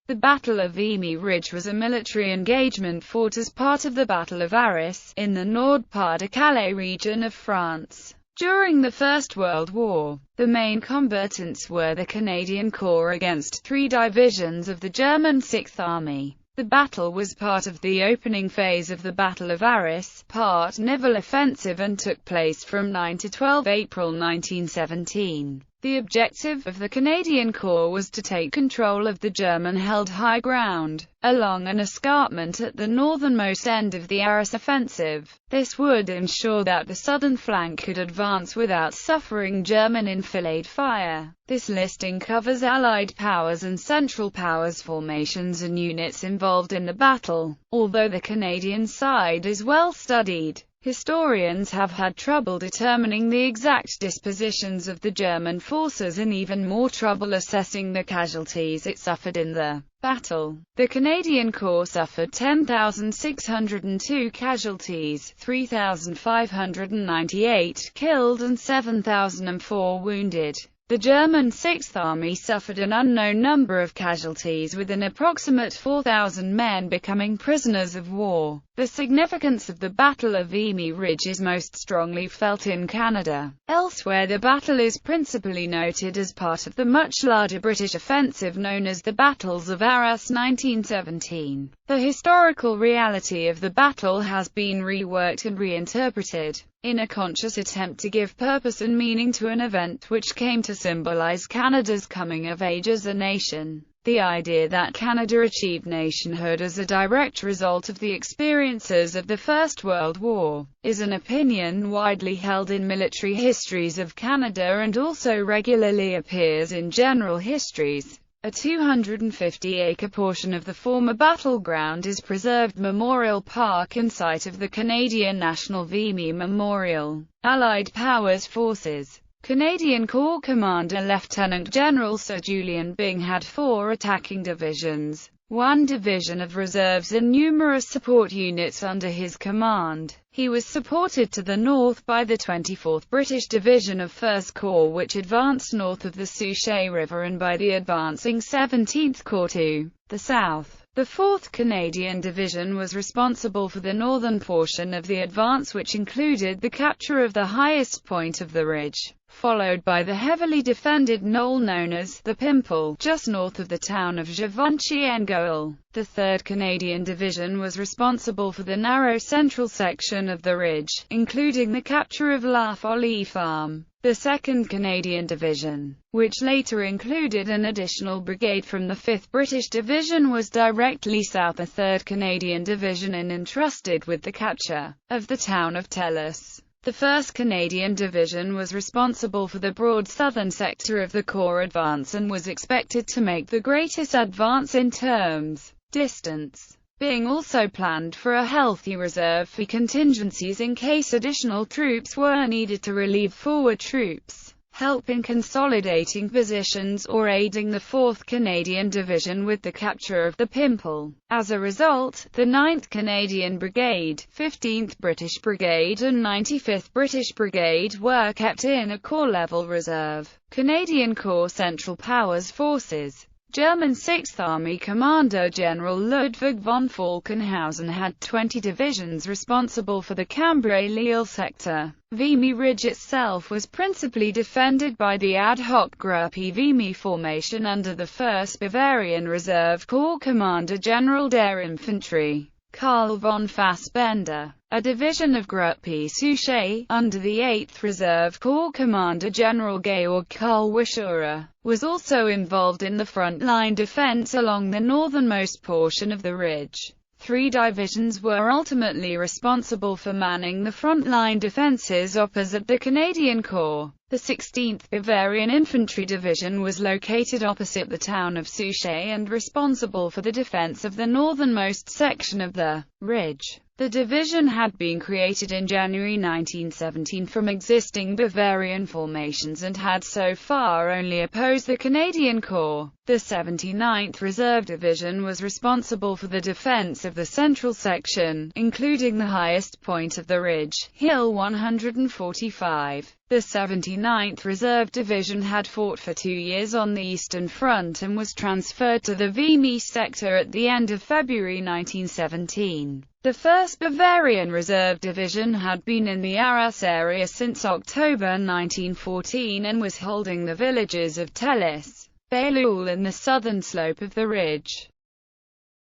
The Battle of Vimy Ridge was a military engagement fought as part of the Battle of Arras, in the Nord-Pas-de-Calais region of France. During the First World War, the main combatants were the Canadian Corps against 3 divisions of the German Sixth Army. The battle was part of the opening phase of the Battle of Arras, part naval offensive, and took place from 9 to 12 April 1917. The objective of the Canadian Corps was to take control of the German-held high ground, along an escarpment at the northernmost end of the Arras offensive. This would ensure that the southern flank could advance without suffering German enfilade fire. This listing covers Allied powers and Central Powers formations and units involved in the battle. Although the Canadian side is well studied, historians have had trouble determining the exact dispositions of the German forces and even more trouble assessing the casualties it suffered in the battle. The Canadian Corps suffered 10,602 casualties, 3,598 killed and 7,004 wounded. The German Sixth Army suffered an unknown number of casualties, with an approximate 4,000 men becoming prisoners of war. The significance of the Battle of Vimy Ridge is most strongly felt in Canada. Elsewhere, the battle is principally noted as part of the much larger British offensive known as the Battles of Arras 1917. The historical reality of the battle has been reworked and reinterpreted, in a conscious attempt to give purpose and meaning to an event which came to symbolize Canada's coming of age as a nation. The idea that Canada achieved nationhood as a direct result of the experiences of the First World War is an opinion widely held in military histories of Canada and also regularly appears in general histories. A 250-acre portion of the former battleground is preserved Memorial Park and site of the Canadian National Vimy Memorial. Allied Powers Forces. Canadian Corps Commander Lieutenant General Sir Julian Byng had 4 attacking divisions, 1 division of reserves and numerous support units under his command. He was supported to the north by the 24th British Division of 1st Corps, which advanced north of the Souchez River, and by the advancing 17th Corps to the south. The 4th Canadian Division was responsible for the northern portion of the advance, which included the capture of the highest point of the ridge, followed by the heavily defended knoll known as the Pimple, just north of the town of Givenchy-en-Goël. The 3rd Canadian Division was responsible for the narrow central section of the ridge, including the capture of La Folie Farm. The 2nd Canadian Division, which later included an additional brigade from the 5th British Division, was directly south of the 3rd Canadian Division and entrusted with the capture of the town of Tellus. The 1st Canadian Division was responsible for the broad southern sector of the Corps advance and was expected to make the greatest advance in terms distance. Byng also planned for a healthy reserve for contingencies in case additional troops were needed to relieve forward troops, help in consolidating positions, or aiding the 4th Canadian Division with the capture of the Pimple. As a result, the 9th Canadian Brigade, 15th British Brigade and 95th British Brigade were kept in a corps-level reserve. Canadian Corps Central Powers Forces. German Sixth Army Commander General Ludwig von Falkenhausen had 20 divisions responsible for the Cambrai-Lille sector. Vimy Ridge itself was principally defended by the ad hoc Gruppe Vimy formation under the 1st Bavarian Reserve Corps Commander General der Infantry, Karl von Fassbender. A division of Gruppe Souchez, under the 8th Reserve Corps Commander General Georg Karl Wischauer, was also involved in the front-line defense along the northernmost portion of the ridge. 3 divisions were ultimately responsible for manning the front-line defenses opposite the Canadian Corps. The 16th Bavarian Infantry Division was located opposite the town of Souchez and responsible for the defense of the northernmost section of the ridge. The division had been created in January 1917 from existing Bavarian formations and had so far only opposed the Canadian Corps. The 79th Reserve Division was responsible for the defense of the central section, including the highest point of the ridge, Hill 145. The 79th Reserve Division had fought for 2 years on the Eastern Front and was transferred to the Vimy sector at the end of February 1917. The 1st Bavarian Reserve Division had been in the Arras area since October 1914 and was holding the villages of Telis, Bailleul and the southern slope of the ridge.